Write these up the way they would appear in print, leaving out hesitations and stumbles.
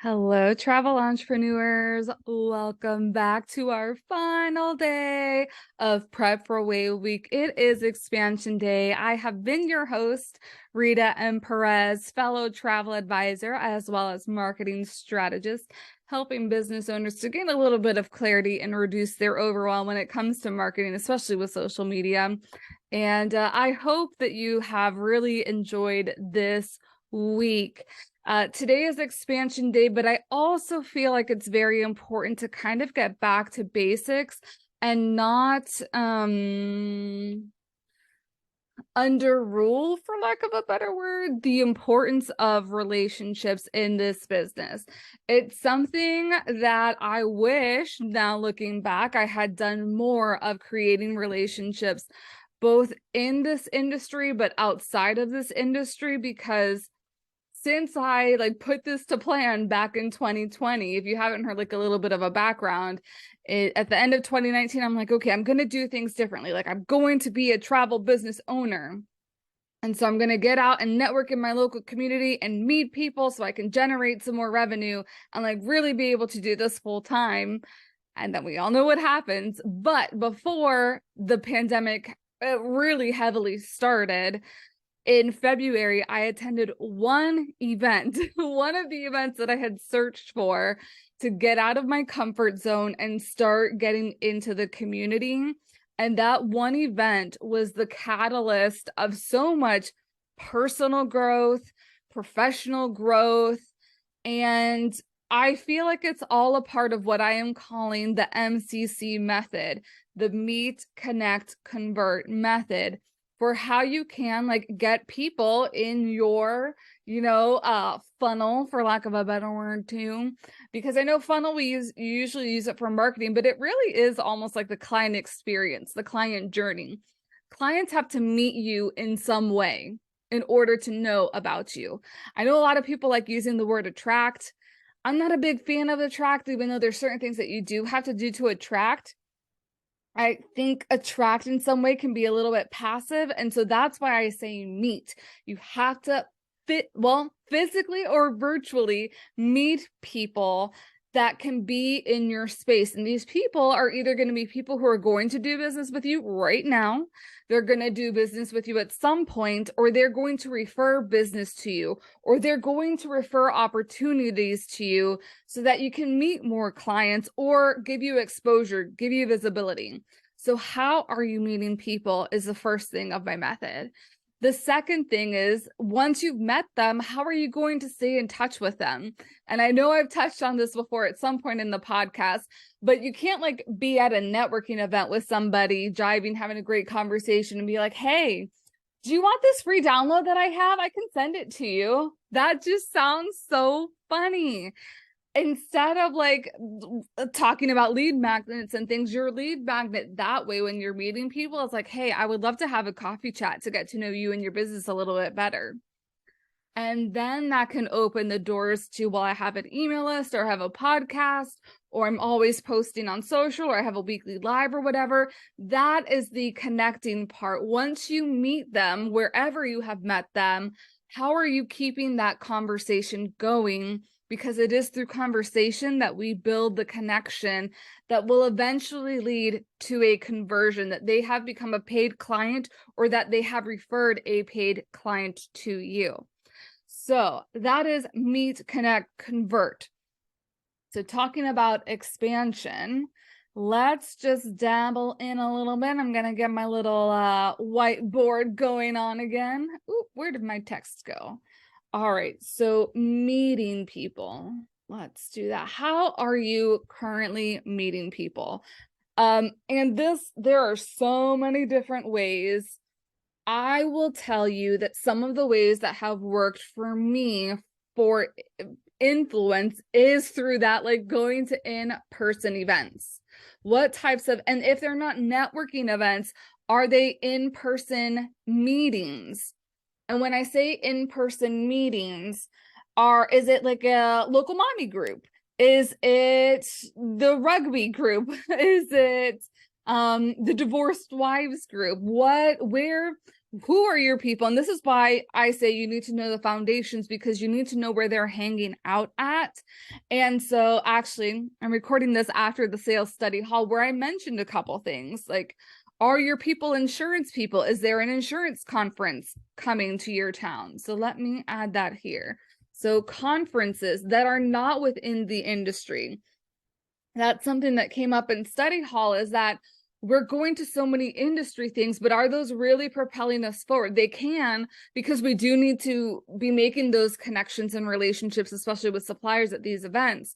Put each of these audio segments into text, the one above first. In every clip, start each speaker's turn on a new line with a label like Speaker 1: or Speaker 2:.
Speaker 1: Hello, travel entrepreneurs. Welcome back to our final day of prep for Wave Week. It is expansion day. I have been your host, Rita M. Perez, fellow travel advisor, as well as marketing strategist, helping business owners to gain a little bit of clarity and reduce their overwhelm when it comes to marketing, especially with social media. And I hope that you have really enjoyed this week. Today is expansion day, but I also feel like it's very important to kind of get back to basics and not under rule, for lack of a better word, the importance of relationships in this business. It's something that I wish, now looking back, I had done more of creating relationships both in this industry but outside of this industry, because since I put this to plan back in 2020, if you haven't heard a little bit of a background, at the end of 2019, I'm like, okay, I'm going to do things differently. I'm going to be a travel business owner. And so I'm going to get out and network in my local community and meet people so I can generate some more revenue and really be able to do this full time. And then we all know what happens. But before the pandemic really heavily started, in February, I attended one event, one of the events that I had searched for to get out of my comfort zone and start getting into the community. And that one event was the catalyst of so much personal growth, professional growth, and I feel like it's all a part of what I am calling the MCC method, the Meet, Connect, Convert method, for how you can get people in your funnel, for lack of a better word too, because I know funnel you usually use it for marketing, but it really is almost like the client experience, the client journey. Clients have to meet you in some way in order to know about you. I know a lot of people like using the word attract. I'm not a big fan of attract, even though there's certain things that you do have to do to attract. I think attract in some way can be a little bit passive. And so that's why I say meet. You have to physically or virtually meet people that can be in your space. And these people are either going to be people who are going to do business with you right now, they're going to do business with you at some point, or they're going to refer business to you, or they're going to refer opportunities to you so that you can meet more clients or give you exposure, give you visibility. So how are you meeting people is the first thing of my method. The second thing is, once you've met them, how are you going to stay in touch with them? And I know I've touched on this before at some point in the podcast, but you can't be at a networking event with somebody, jiving, having a great conversation and be like, hey, do you want this free download that I have? I can send it to you. That just sounds so funny. Instead of talking about lead magnets and things, your lead magnet that way when you're meeting people is like, hey, I would love to have a coffee chat to get to know you and your business a little bit better. And then that can open the doors to, well, I have an email list, or I have a podcast, or I'm always posting on social, or I have a weekly live or whatever. That is the connecting part. Once you meet them, wherever you have met them, how are you keeping that conversation going? Because it is through conversation that we build the connection that will eventually lead to a conversion, that they have become a paid client or that they have referred a paid client to you. So that is meet, connect, convert. So talking about expansion, let's just dabble in a little bit. I'm going to get my little whiteboard going on again. Ooh, where did my text go? All right, so meeting people. Let's do that. How are you currently meeting people? And there are so many different ways. I will tell you that some of the ways that have worked for me for influence is through that, going to in-person events. What types of, and if they're not networking events, are they in-person meetings? And when I say in-person meetings, is it like a local mommy group? Is it the rugby group? Is it the divorced wives group? who are your people? And this is why I say you need to know the foundations, because you need to know where they're hanging out at. And so actually, I'm recording this after the sales study hall where I mentioned a couple things like, are your people insurance people? Is there an insurance conference coming to your town? So let me add that here. So conferences that are not within the industry. That's something that came up in study hall, is that we're going to so many industry things, but are those really propelling us forward? They can, because we do need to be making those connections and relationships, especially with suppliers at these events.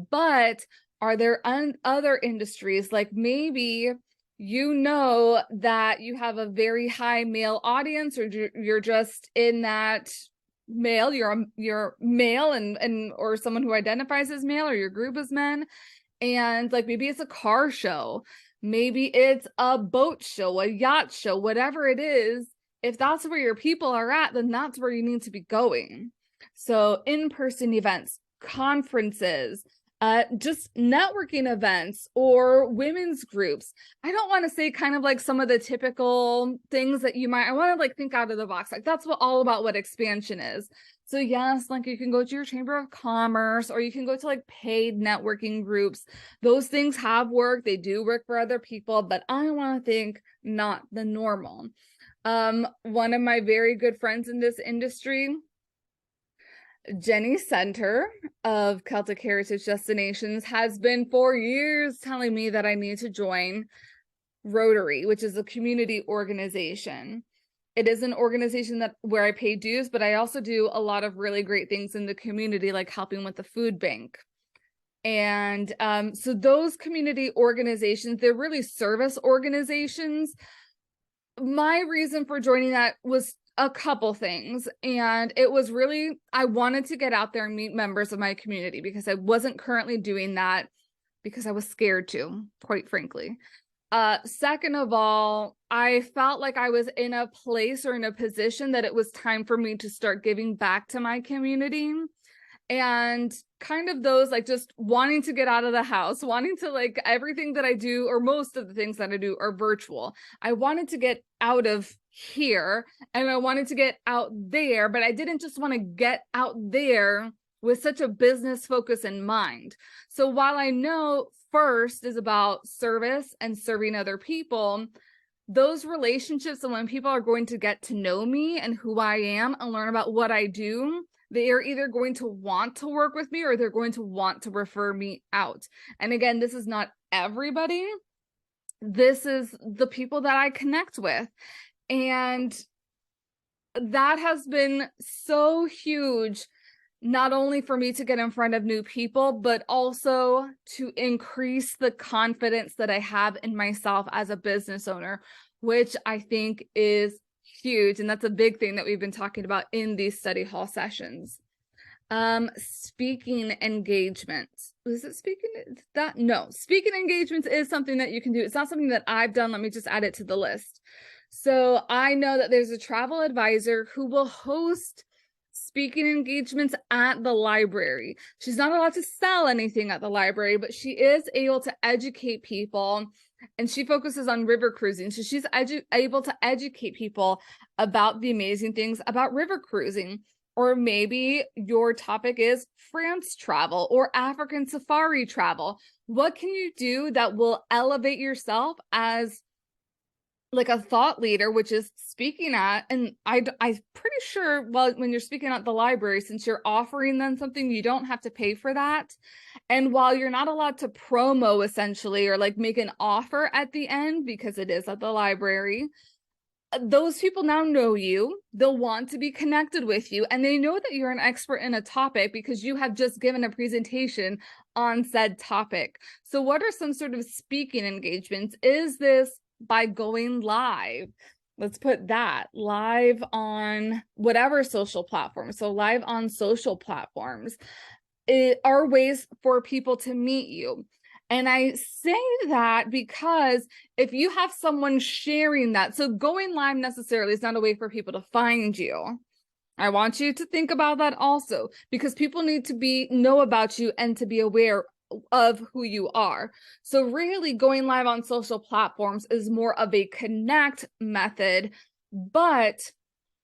Speaker 1: But are there other industries, like maybe you know that you have a very high male audience, or you're just in that male, you're male and or someone who identifies as male, or your group is men, and like maybe it's a car show, maybe it's a boat show, a yacht show, whatever it is. If that's where your people are at, then that's where you need to be going. So in-person events, conferences, just networking events or women's groups. I don't want to say kind of like some of the typical things that I want to like think out of the box. Like that's all about what expansion is. So yes, like you can go to your chamber of commerce, or you can go to like paid networking groups. Those things have worked. They do work for other people, but I want to think not the normal. One of my very good friends in this industry, Jenny Center of Celtic Heritage Destinations, has been for years telling me that I need to join Rotary, which is a community organization. It is an organization where I pay dues, but I also do a lot of really great things in the community, like helping with the food bank. And so those community organizations, they're really service organizations. My reason for joining that was a couple things. And it was really, I wanted to get out there and meet members of my community, because I wasn't currently doing that because I was scared to, quite frankly. Second of all, I felt like I was in a place or in a position that it was time for me to start giving back to my community. And kind of those, like just wanting to get out of the house, wanting to, like, everything that I do, or most of the things that I do, are virtual. I wanted to get out of here and I wanted to get out there, but I didn't just want to get out there with such a business focus in mind. So while I know first is about service and serving other people, those relationships, and when people are going to get to know me and who I am and learn about what I do, they are either going to want to work with me or they're going to want to refer me out. And again, this is not everybody. This is the people that I connect with. And that has been so huge, not only for me to get in front of new people, but also to increase the confidence that I have in myself as a business owner, which I think is huge. And that's a big thing that we've been talking about in these study hall sessions. Speaking engagements. Was it speaking? No, speaking engagements is something that you can do. It's not something that I've done. Let me just add it to the list. So I know that there's a travel advisor who will host speaking engagements at the library. She's not allowed to sell anything at the library, but she is able to educate people, and she focuses on river cruising. So she's able to educate people about the amazing things about river cruising. Or maybe your topic is France travel or African safari travel. What can you do that will elevate yourself as like a thought leader, which is speaking at, and I'm pretty sure, well, when you're speaking at the library, since you're offering them something, you don't have to pay for that. And while you're not allowed to promo essentially, or like make an offer at the end, because it is at the library, those people now know you. They'll want to be connected with you, and they know that you're an expert in a topic because you have just given a presentation on said topic. So what are some sort of speaking engagements? Is this by going live? Let's put that live on whatever social platform. So live on social platforms are ways for people to meet you. And I say that because if you have someone sharing that, so going live necessarily is not a way for people to find you. I want you to think about that also, because people need to know about you and to be aware of who you are. So really going live on social platforms is more of a connect method But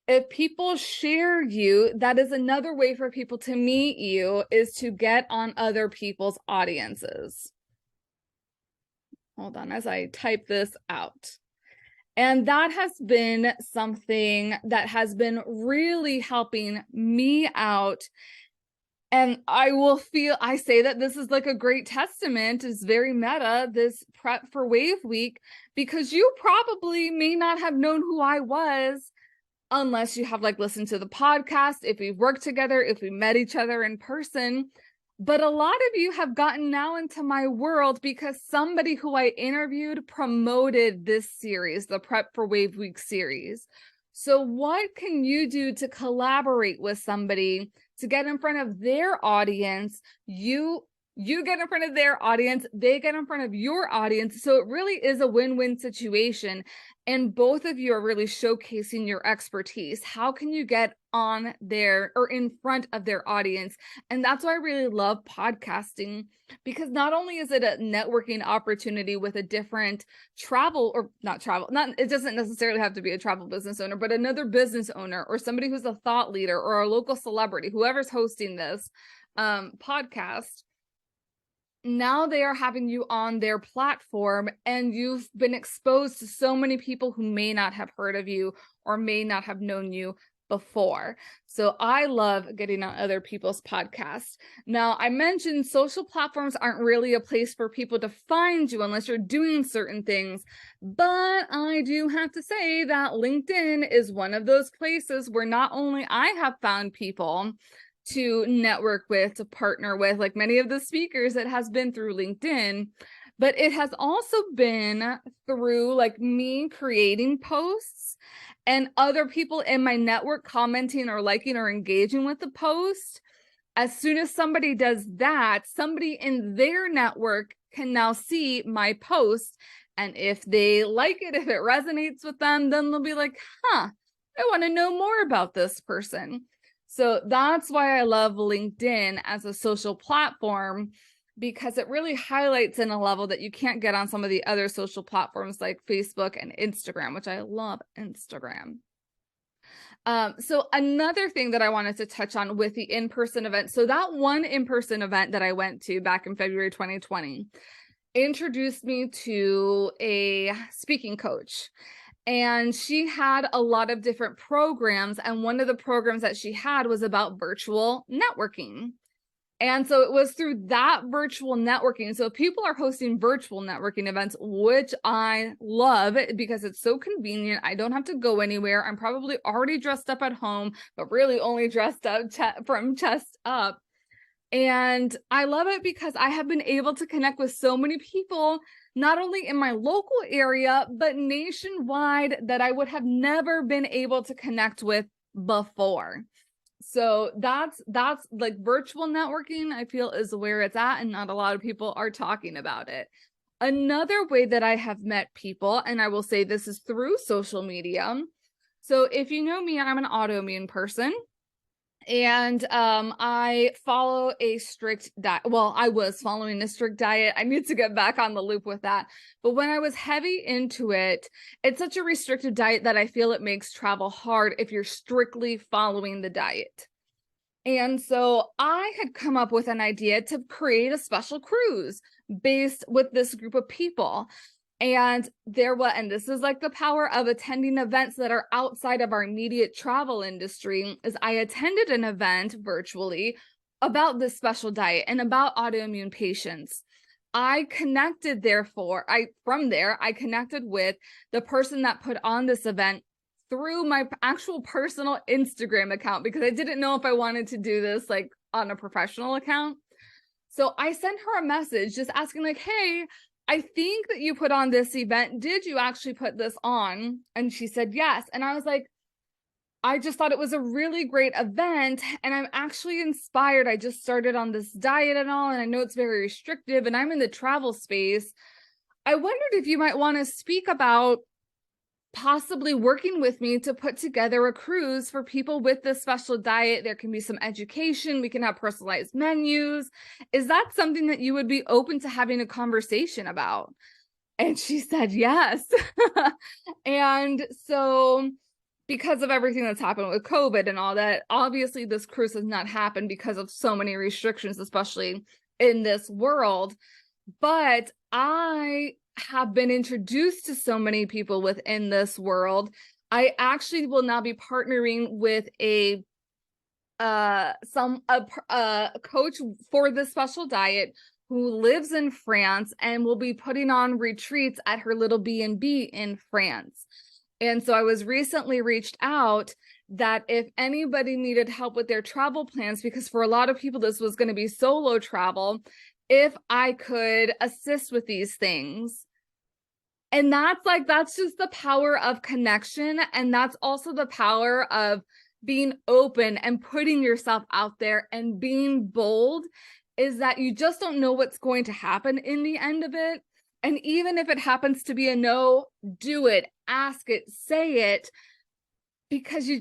Speaker 1: if people share you, that is another way for people to meet you, is to get on other people's audiences. Hold on as I type this out. And that has been something that has been really helping me out. And I say that this is like a great testament, is very meta, this prep for Wave Week, because you probably may not have known who I was unless you have like listened to the podcast, if we've worked together, if we met each other in person. But a lot of you have gotten now into my world because somebody who I interviewed promoted this series, the Prep for Wave Week series. So what can you do to collaborate with somebody to get in front of their audience? You get in front of their audience, they get in front of your audience. So it really is a win-win situation. And both of you are really showcasing your expertise. How can you get on there or in front of their audience? And that's why I really love podcasting, because not only is it a networking opportunity with a different it doesn't necessarily have to be a travel business owner, but another business owner or somebody who's a thought leader or a local celebrity, whoever's hosting this podcast. Now they are having you on their platform, and you've been exposed to so many people who may not have heard of you or may not have known you before. So I love getting on other people's podcasts. Now, I mentioned social platforms aren't really a place for people to find you unless you're doing certain things, but I do have to say that LinkedIn is one of those places where not only I have found people to network with, to partner with, like many of the speakers, it has been through LinkedIn, but it has also been through like me creating posts and other people in my network commenting or liking or engaging with the post. As soon as somebody does that, somebody in their network can now see my post. And if they like it, if it resonates with them, then they'll be like, I want to know more about this person. So that's why I love LinkedIn as a social platform, because it really highlights in a level that you can't get on some of the other social platforms like Facebook and Instagram, which I love Instagram. So another thing that I wanted to touch on with the in-person event. So that one in-person event that I went to back in February 2020 introduced me to a speaking coach. And she had a lot of different programs. And one of the programs that she had was about virtual networking. And so it was through that virtual networking. So if people are hosting virtual networking events, which I love because it's so convenient, I don't have to go anywhere. I'm probably already dressed up at home, but really only dressed up from chest up. And I love it because I have been able to connect with so many people, not only in my local area, but nationwide, that I would have never been able to connect with before. So that's like virtual networking, I feel, is where it's at, and not a lot of people are talking about it. Another way that I have met people, and I will say this is through social media. So if you know me, I'm an autoimmune person. And I follow a strict diet. Well, I was following a strict diet. I need to get back on the loop with that. But when I was heavy into it, it's such a restrictive diet that I feel it makes travel hard if you're strictly following the diet. And so I had come up with an idea to create a special cruise based with this group of people. And this is like the power of attending events that are outside of our immediate travel industry, is I attended an event virtually about this special diet and about autoimmune patients. I connected, from there, I connected with the person that put on this event through my actual personal Instagram account, because I didn't know if I wanted to do this like on a professional account. So I sent her a message just asking like, hey, I think that you put on this event. Did you actually put this on? And she said yes. And I was like, I just thought it was a really great event, and I'm actually inspired. I just started on this diet and all, and I know it's very restrictive, and I'm in the travel space. I wondered if you might want to speak about possibly working with me to put together a cruise for people with this special diet. There can be some education. We can have personalized menus. Is that something that you would be open to having a conversation about? And she said yes. And so because of everything that's happened with COVID and all that, obviously this cruise has not happened because of so many restrictions, especially in this world. But I have been introduced to so many people within this world. I actually will now be partnering with a coach for this special diet who lives in France and will be putting on retreats at her little B&B in France. And so I was recently reached out that if anybody needed help with their travel plans, because for a lot of people, this was going to be solo travel, if I could assist with these things. And that's just the power of connection. And that's also the power of being open and putting yourself out there and being bold, is that you just don't know what's going to happen in the end of it. And even if it happens to be a no, do it, ask it, say it, because you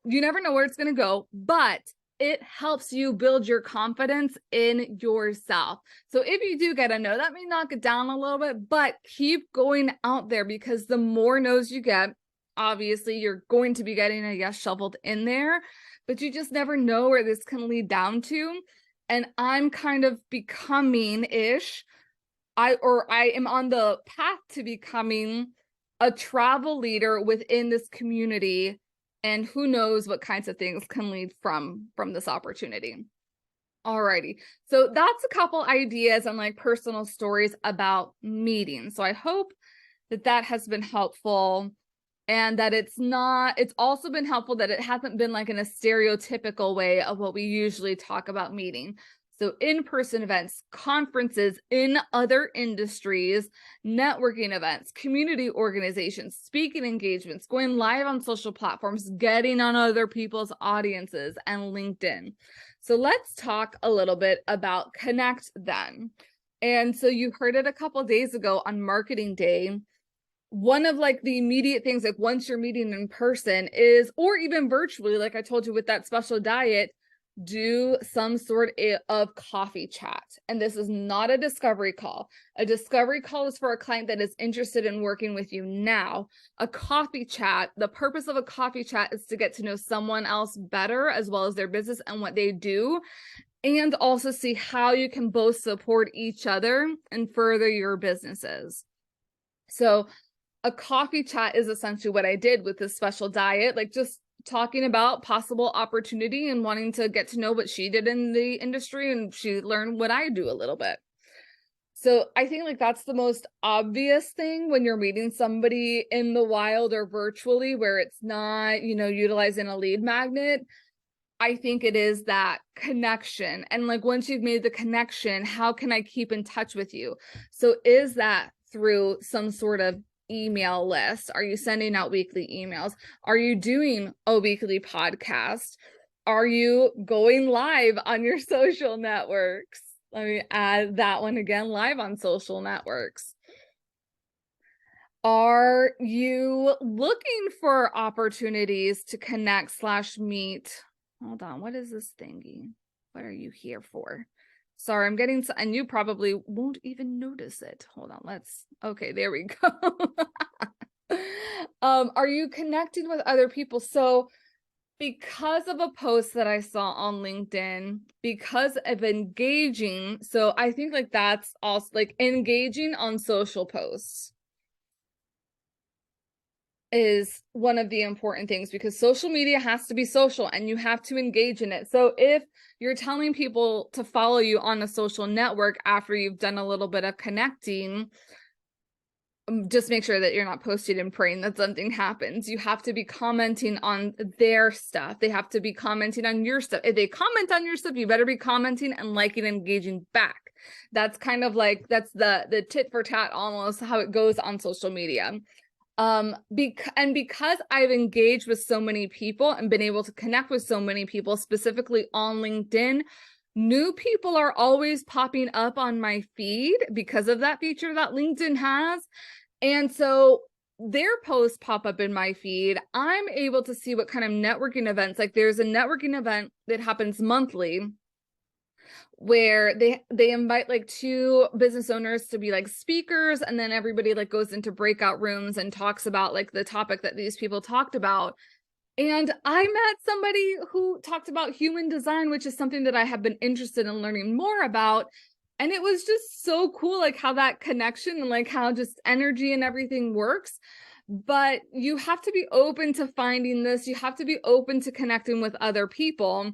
Speaker 1: never know where it's going to go, but it helps you build your confidence in yourself. So if you do get a no, that may knock it down a little bit, but keep going out there, because the more no's you get, obviously you're going to be getting a yes shoveled in there, but you just never know where this can lead down to. And I'm kind of becoming-ish, I am on the path to becoming a travel leader within this community, and who knows what kinds of things can lead from this opportunity. Alrighty, so that's a couple ideas and like personal stories about meetings. So I hope that has been helpful, and that it's also been helpful that it hasn't been like in a stereotypical way of what we usually talk about meeting. So in-person events, conferences in other industries, networking events, community organizations, speaking engagements, going live on social platforms, getting on other people's audiences, and LinkedIn. So let's talk a little bit about Connect then. And so you heard it a couple of days ago on Marketing Day. One of like the immediate things, like once you're meeting in person is, or even virtually, like I told you with that special diet, do some sort of coffee chat. And this is not a discovery call. A discovery call is for a client that is interested in working with you now. A coffee chat, the purpose of a coffee chat is to get to know someone else better, as well as their business and what they do, and also see how you can both support each other and further your businesses. So a coffee chat is essentially what I did with this special diet, like just talking about possible opportunity and wanting to get to know what she did in the industry, and she learned what I do a little bit. So I think like that's the most obvious thing when you're meeting somebody in the wild or virtually, where it's not, utilizing a lead magnet. I think it is that connection. And like once you've made the connection, how can I keep in touch with you? So is that through some sort of email list? Are you sending out weekly emails? Are you doing a weekly podcast? Are you going live on your social networks? Let me add that one again, live on social networks. Are you looking for opportunities to connect/meet? Hold on, what is this thingy? What are you here for? Sorry, I'm getting, and you probably won't even notice it. Hold on, okay, there we go. Are you connecting with other people? So because of a post that I saw on LinkedIn, because of engaging, so I think like that's also like engaging on social posts is one of the important things, because social media has to be social and you have to engage in it. So if you're telling people to follow you on a social network after you've done a little bit of connecting, just make sure that you're not posting and praying that something happens. You have to be commenting on their stuff. They have to be commenting on your stuff. If they comment on your stuff, you better be commenting and liking and engaging back. That's kind of like, that's the tit for tat, almost how it goes on social media. Because I've engaged with so many people and been able to connect with so many people, specifically on LinkedIn, new people are always popping up on my feed because of that feature that LinkedIn has. And so their posts pop up in my feed. I'm able to see what kind of networking events, like there's a networking event that happens monthly where they invite like two business owners to be like speakers, and then everybody like goes into breakout rooms and talks about like the topic that these people talked about. And I met somebody who talked about human design, which is something that I have been interested in learning more about. And it was just so cool, like how that connection and like how just energy and everything works. But you have to be open to finding this. You have to be open to connecting with other people.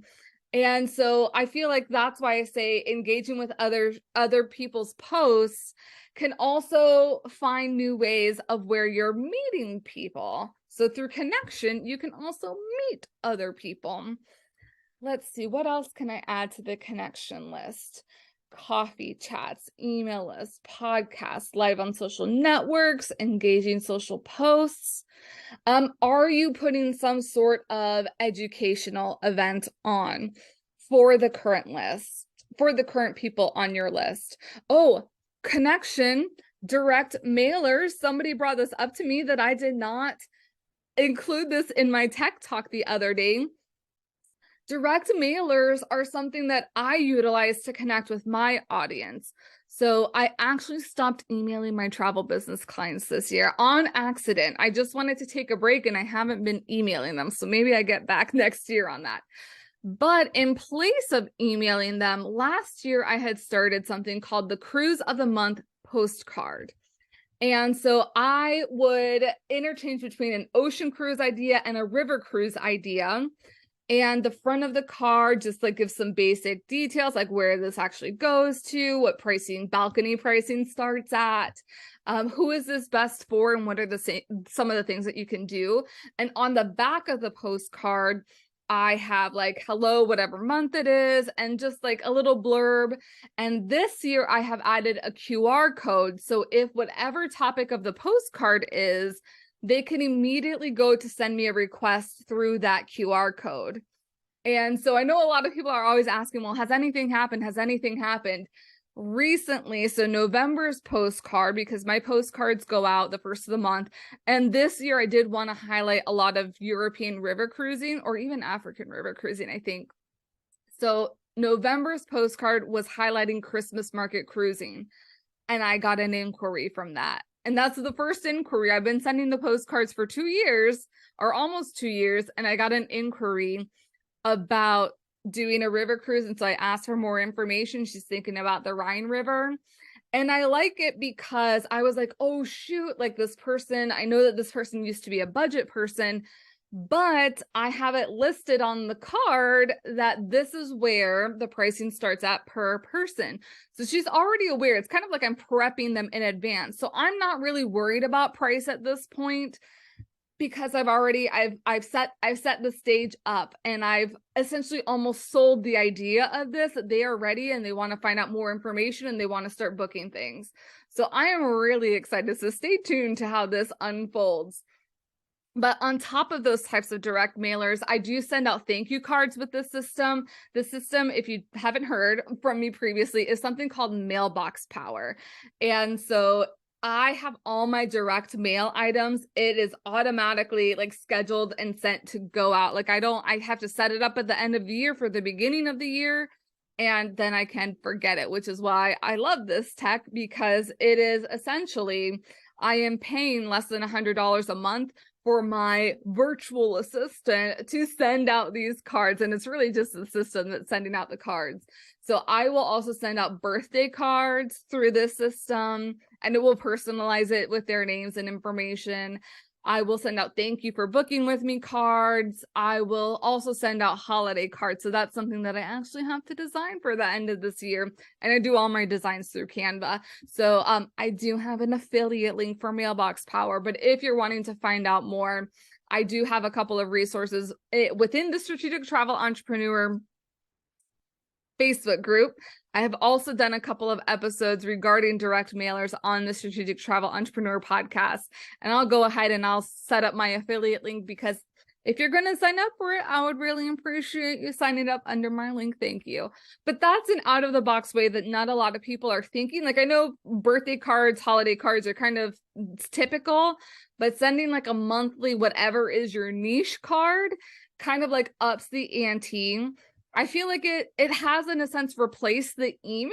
Speaker 1: And so I feel like that's why I say engaging with other people's posts can also find new ways of where you're meeting people. So through connection, you can also meet other people. Let's see, what else can I add to the connection list? Coffee chats, email lists, podcasts, live on social networks, engaging social posts. Are you putting some sort of educational event on for the current list, for the current people on your list? Oh, connection, direct mailers. Somebody brought this up to me that I did not include this in my tech talk the other day. Direct mailers are something that I utilize to connect with my audience. So I actually stopped emailing my travel business clients this year on accident. I just wanted to take a break and I haven't been emailing them. So maybe I get back next year on that. But in place of emailing them, last year I had started something called the Cruise of the Month postcard. And so I would interchange between an ocean cruise idea and a river cruise idea. And the front of the card just like gives some basic details, like where this actually goes to, what pricing, balcony pricing starts at, who is this best for, and what are some of the things that you can do. And on the back of the postcard, I have like, hello, whatever month it is, and just like a little blurb. And this year I have added a QR code. So if whatever topic of the postcard is, they can immediately go to send me a request through that QR code. And so I know a lot of people are always asking, well, has anything happened? Has anything happened? Recently, so November's postcard, because my postcards go out the first of the month. And this year I did want to highlight a lot of European river cruising or even African river cruising, I think. So November's postcard was highlighting Christmas market cruising. And I got an inquiry from that. And that's the first inquiry. I've been sending the postcards for 2 years or almost 2 years. And I got an inquiry about doing a river cruise. And so I asked for more information. She's thinking about the Rhine River. And I like it because I was like, oh, shoot, like this person, I know that this person used to be a budget person, but I have it listed on the card that this is where the pricing starts at per person. So she's already aware. It's kind of like I'm prepping them in advance. So I'm not really worried about price at this point because I've set the stage up, and I've essentially almost sold the idea of this, that they are ready and they want to find out more information and they want to start booking things. So I am really excited. So stay tuned to how this unfolds. But on top of those types of direct mailers, I do send out thank you cards with this system. The system, if you haven't heard from me previously, is something called Mailbox Power. And so I have all my direct mail items. It is automatically like scheduled and sent to go out. Like I have to set it up at the end of the year for the beginning of the year. And then I can forget it, which is why I love this tech, because it is essentially, I am paying less than $100 a month for my virtual assistant to send out these cards. And it's really just the system that's sending out the cards. So I will also send out birthday cards through this system, and it will personalize it with their names and information. I will send out thank you for booking with me cards. I will also send out holiday cards. So that's something that I actually have to design for the end of this year. And I do all my designs through Canva. So I do have an affiliate link for Mailbox Power. But if you're wanting to find out more, I do have a couple of resources within the Strategic Travel Entrepreneur Facebook group. I have also done a couple of episodes regarding direct mailers on the Strategic Travel Entrepreneur podcast. And I'll go ahead and I'll set up my affiliate link, because if you're going to sign up for it, I would really appreciate you signing up under my link. Thank you. But that's an out of the box way that not a lot of people are thinking. Like I know birthday cards, holiday cards are kind of typical, but sending like a monthly, whatever is your niche card kind of like ups the ante. I feel like it has in a sense replaced the emails,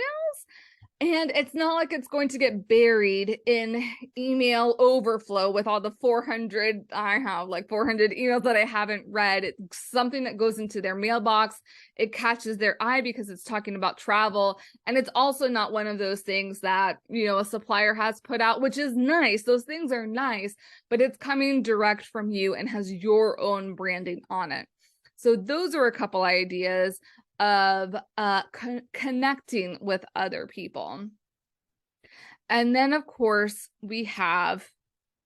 Speaker 1: and it's not like it's going to get buried in email overflow with all the 400, I have like 400 emails that I haven't read. It's something that goes into their mailbox. It catches their eye because it's talking about travel. And it's also not one of those things that, you know, a supplier has put out, which is nice. Those things are nice, but it's coming direct from you and has your own branding on it. So those are a couple ideas of connecting with other people. And then, of course, we have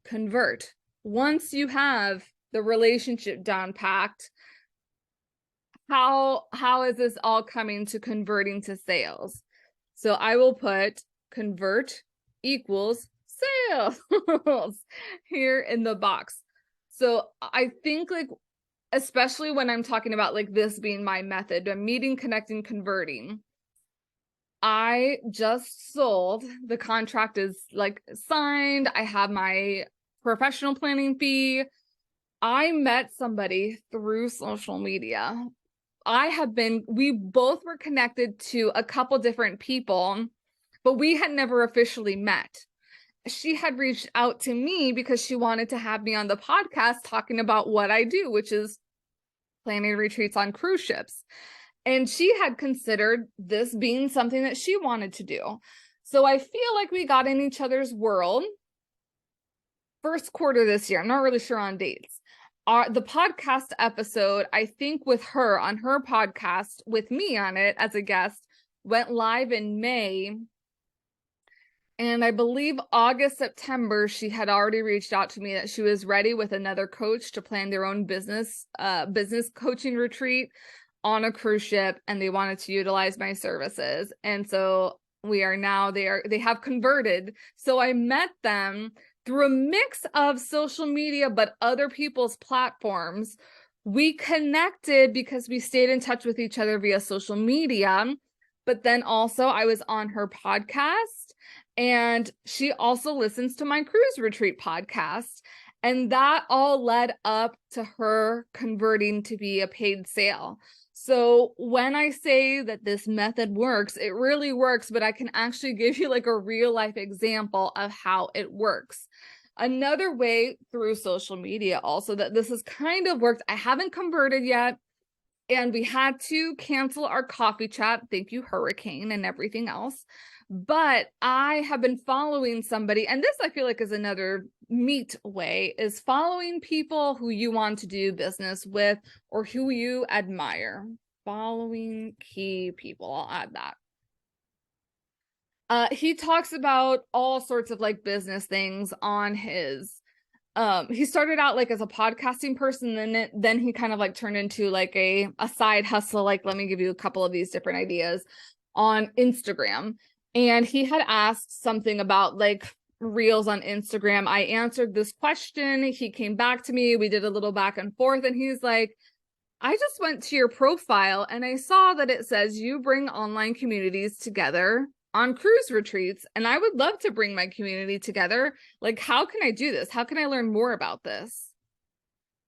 Speaker 1: convert. Once you have the relationship down packed, how is this all coming to converting to sales? So I will put convert equals sales here in the box. So I think, like, especially when I'm talking about like this being my method, meeting, connecting, converting. I just sold, the contract is like signed. I have my professional planning fee. I met somebody through social media. We both were connected to a couple different people, but we had never officially met. She had reached out to me because she wanted to have me on the podcast talking about what I do, which is planning retreats on cruise ships. And she had considered this being something that she wanted to do. So I feel like we got in each other's world. First quarter this year, I'm not really sure on dates. The podcast episode, I think with her on her podcast, with me on it as a guest, went live in May. And I believe August, September, she had already reached out to me that she was ready with another coach to plan their own business coaching retreat on a cruise ship, and they wanted to utilize my services. And so we are now, they have converted. So I met them through a mix of social media, but other people's platforms. We connected because we stayed in touch with each other via social media. But then also I was on her podcast, and she also listens to my cruise retreat podcast. And that all led up to her converting to be a paid sale. So when I say that this method works, it really works, but I can actually give you like a real life example of how it works. Another way through social media also that this has kind of worked, I haven't converted yet, and we had to cancel our coffee chat. Thank you, Hurricane and everything else. But I have been following somebody, and this I feel like is another neat way, is following people who you want to do business with or who you admire. Following key people, I'll add that. He talks about all sorts of like business things on his, he started out like as a podcasting person, then he kind of like turned into like a side hustle. Like, let me give you a couple of these different ideas on Instagram. And he had asked something about like reels on Instagram. I answered this question. He came back to me. We did a little back and forth, and he's like, I just went to your profile and I saw that it says you bring online communities together on cruise retreats, and I would love to bring my community together. Like, how can I do this? How can I learn more about this?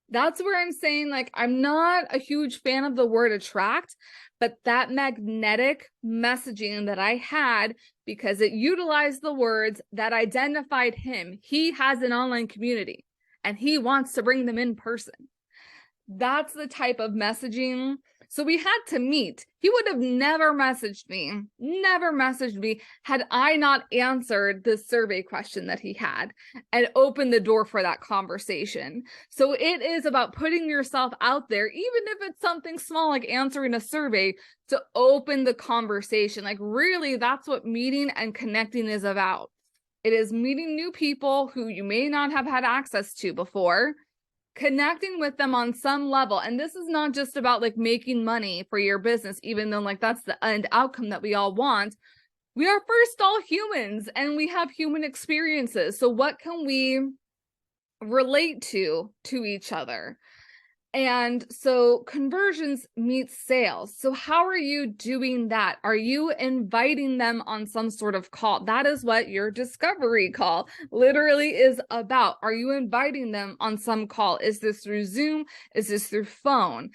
Speaker 1: That's where I'm saying, like, I'm not a huge fan of the word attract, but that magnetic messaging that I had, because it utilized the words that identified him. He has an online community and he wants to bring them in person. That's the type of messaging. So we had to meet. He would have never messaged me had I not answered the survey question that he had and opened the door for that conversation. So it is about putting yourself out there, even if it's something small like answering a survey, to open the conversation. Like, really, that's what meeting and connecting is about. It is meeting new people who you may not have had access to before, connecting with them on some level. And this is not just about like making money for your business, even though like that's the end outcome that we all want. We are first all humans and we have human experiences. So what can we relate to each other? And so conversions meets sales. So how are you doing that? Are you inviting them on some sort of call? That is what your discovery call literally is about. Are you inviting them on some call? Is this through Zoom? Is this through phone?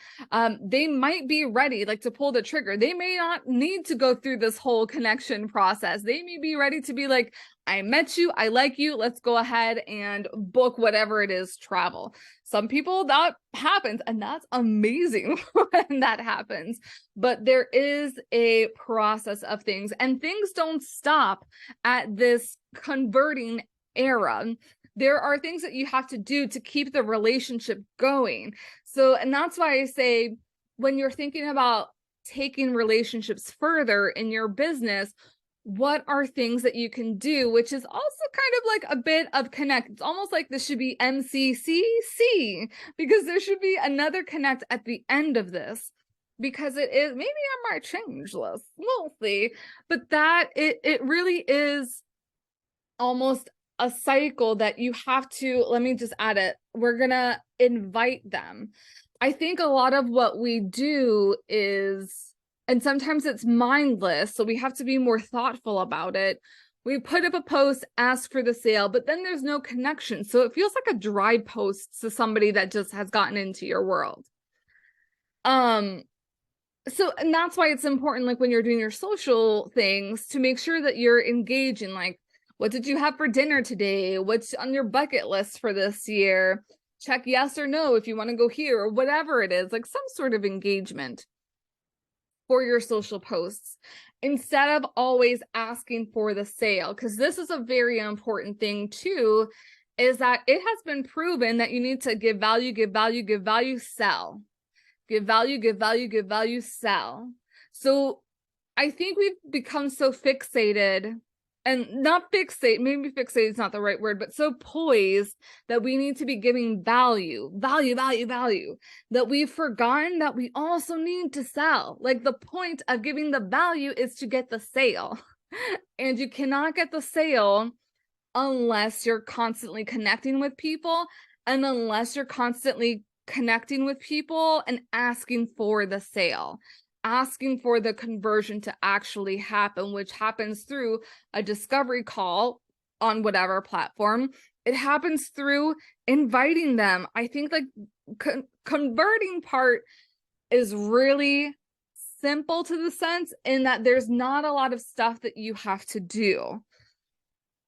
Speaker 1: They might be ready, like, to pull the trigger. They may not need to go through this whole connection process. They may be ready to be like, I met you, I like you, let's go ahead and book whatever it is, travel. Some people that happens, and that's amazing when that happens. But there is a process of things, and things don't stop at this converting era. There are things that you have to do to keep the relationship going. So, and that's why I say, when you're thinking about taking relationships further in your business, what are things that you can do, which is also kind of like a bit of connect. It's almost like this should be MCC, because there should be another connect at the end of this, because it is, maybe I might change this, we'll see, but that it really is almost a cycle that you have to, let me just add it, we're gonna invite them. I think a lot of what we do is, and sometimes it's mindless, so we have to be more thoughtful about it. We put up a post, ask for the sale, but then there's no connection. So it feels like a dry post to somebody that just has gotten into your world. So, and that's why it's important, like, when you're doing your social things, to make sure that you're engaging, like, what did you have for dinner today? What's on your bucket list for this year? Check yes or no if you want to go here, or whatever it is, like some sort of engagement for your social posts, instead of always asking for the sale. Because this is a very important thing too, is that it has been proven that you need to give value, sell. Give value, sell. So I think we've become so fixated, and not fixate, maybe fixate is not the right word, but so poised that we need to be giving value, that we've forgotten that we also need to sell. Like, the point of giving the value is to get the sale. And you cannot get the sale unless you're constantly connecting with people, and unless you're constantly connecting with people and asking for the sale, asking for the conversion to actually happen, which happens through a discovery call on whatever platform. It happens through inviting them. I think, like, converting part is really simple to the sense in that there's not a lot of stuff that you have to do,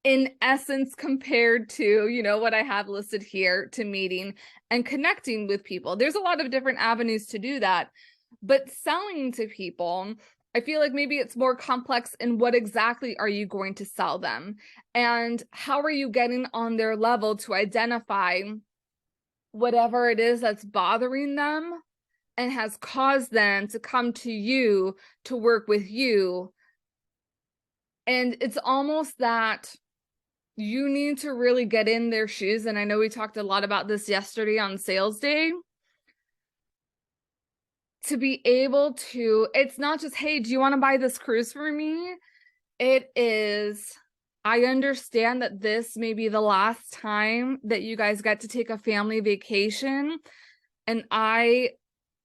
Speaker 1: in essence, compared to, you know, what I have listed here, to meeting and connecting with people. There's a lot of different avenues to do that. But selling to people, I feel like maybe it's more complex in what exactly are you going to sell them, and how are you getting on their level to identify whatever it is that's bothering them and has caused them to come to you to work with you. And it's almost that you need to really get in their shoes. And I know we talked a lot about this yesterday on sales day, to be able to, it's not just, hey, do you want to buy this cruise for me? It is, I understand that this may be the last time that you guys get to take a family vacation. And I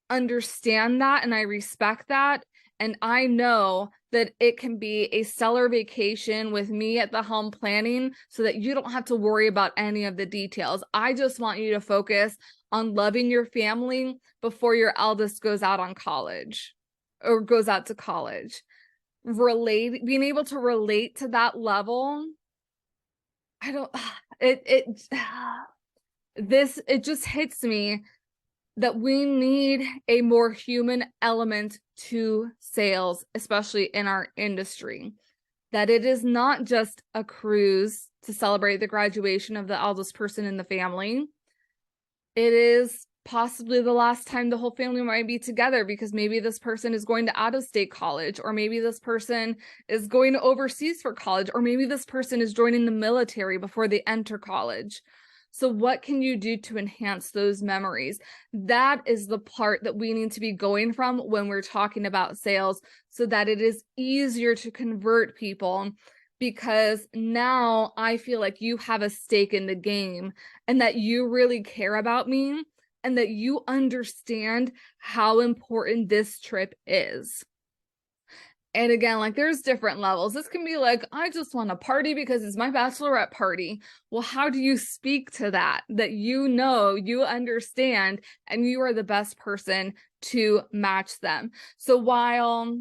Speaker 1: understand that, and I respect that. And I know that it can be a stellar vacation with me at the helm planning, so that you don't have to worry about any of the details. I just want you to focus on loving your family before your eldest goes out on college, or goes out to college. Being able to relate to that level. It just hits me that we need a more human element to sales, especially in our industry. That it is not just a cruise to celebrate the graduation of the eldest person in the family. It is possibly the last time the whole family might be together, because maybe this person is going to out-of-state college, or maybe this person is going overseas for college, or maybe this person is joining the military before they enter college. So what can you do to enhance those memories? That is the part that we need to be going from when we're talking about sales, so that it is easier to convert people, because now I feel like you have a stake in the game, and that you really care about me, and that you understand how important this trip is. And again, like there's different levels. This can be like, I just want to party because it's my bachelorette party. Well, how do you speak to that? That you know, you understand, and you are the best person to match them. So while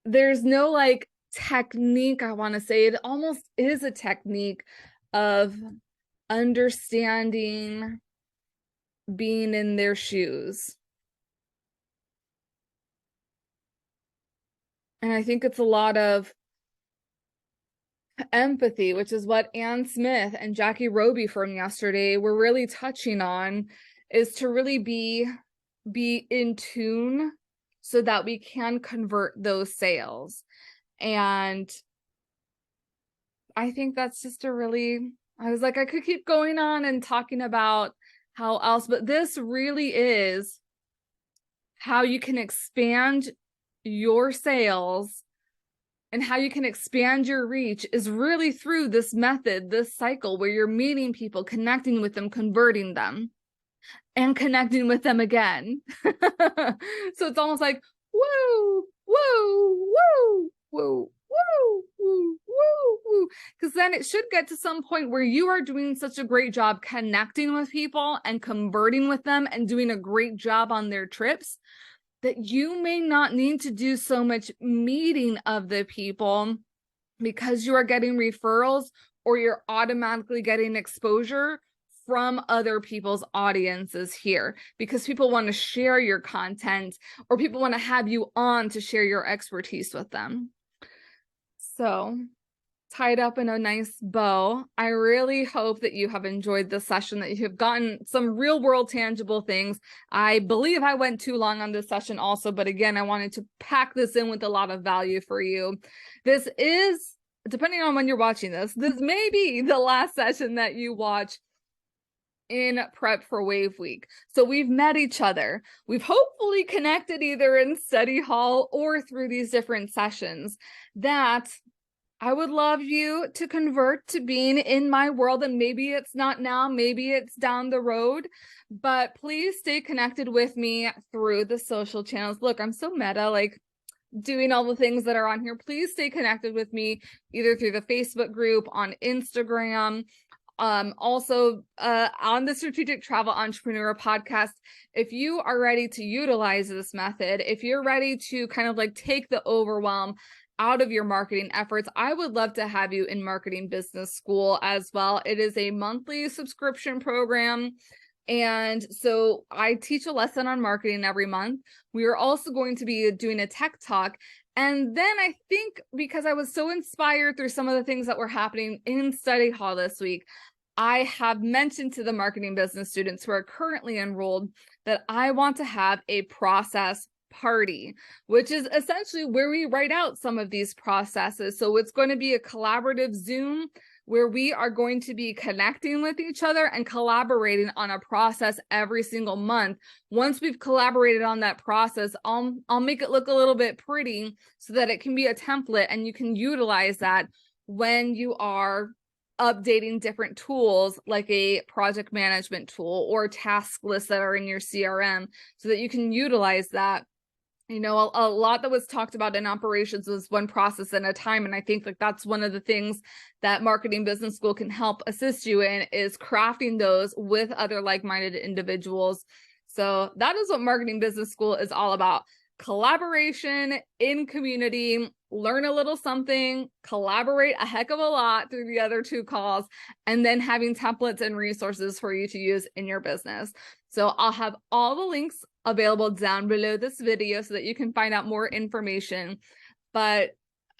Speaker 1: there's no like technique, I want to say it almost is a technique of understanding being in their shoes. And I think it's a lot of empathy, which is what Ann Smith and Jackie Roby from yesterday were really touching on, is to really be in tune so that we can convert those sales. And I think that's just a really, I was like, I could keep going on and talking about how else, but this really is how you can expand your sales and how you can expand your reach is really through this method, this cycle where you're meeting people, connecting with them, converting them, and connecting with them again. So it's almost like, woo, woo, woo, woo, woo, woo, woo, woo. Because then it should get to some point where you are doing such a great job connecting with people and converting with them and doing a great job on their trips that you may not need to do so much meeting of the people because you are getting referrals or you're automatically getting exposure from other people's audiences here because people want to share your content or people want to have you on to share your expertise with them. So tied up in a nice bow, I really hope that you have enjoyed this session, that you have gotten some real world tangible things. I believe I went too long on this session also, but again, I wanted to pack this in with a lot of value for you. This is, depending on when you're watching this may be the last session that you watch in prep for Wave Week. So we've met each other. We've hopefully connected either in study hall or through these different sessions that I would love you to convert to being in my world, and maybe it's not now, maybe it's down the road, but please stay connected with me through the social channels. Look, I'm so meta, like doing all the things that are on here. Please stay connected with me either through the Facebook group, on Instagram, also on the Strategic Travel Entrepreneur podcast. If you are ready to utilize this method, if you're ready to kind of like take the overwhelm out of your marketing efforts, I would love to have you in Marketing Business School as well. It is a monthly subscription program. And so I teach a lesson on marketing every month. We are also going to be doing a tech talk. And then I think because I was so inspired through some of the things that were happening in study hall this week, I have mentioned to the marketing business students who are currently enrolled that I want to have a process party, which is essentially where we write out some of these processes. So it's going to be a collaborative Zoom where we are going to be connecting with each other and collaborating on a process every single month. Once we've collaborated on that process, I'll make it look a little bit pretty so that it can be a template and you can utilize that when you are updating different tools like a project management tool or task lists that are in your CRM so that you can utilize that. You know, a lot that was talked about in operations was one process at a time. And I think like that's one of the things that Marketing Business School can help assist you in is crafting those with other like-minded individuals. So that is what Marketing Business School is all about. Collaboration in community, learn a little something, collaborate a heck of a lot through the other two calls, and then having templates and resources for you to use in your business. So I'll have all the links available down below this video so that you can find out more information. But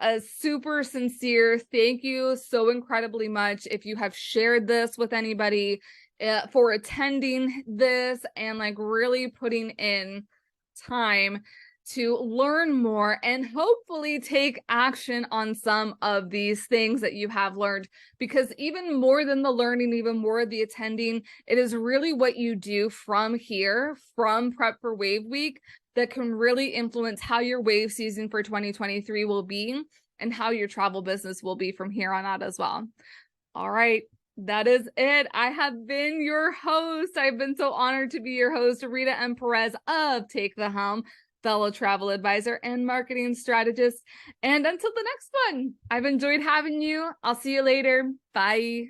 Speaker 1: a super sincere thank you so incredibly much if you have shared this with anybody, for attending this and like really putting in time to learn more and hopefully take action on some of these things that you have learned, because even more than the learning, even more the attending, it is really what you do from here, from prep for Wave Week, that can really influence how your wave season for 2023 will be and how your travel business will be from here on out as well. All right. That is it. I have been your host. I've been so honored to be your host, Rita M. Perez of Take the Helm, fellow travel advisor and marketing strategist. And until the next one, I've enjoyed having you. I'll see you later. Bye.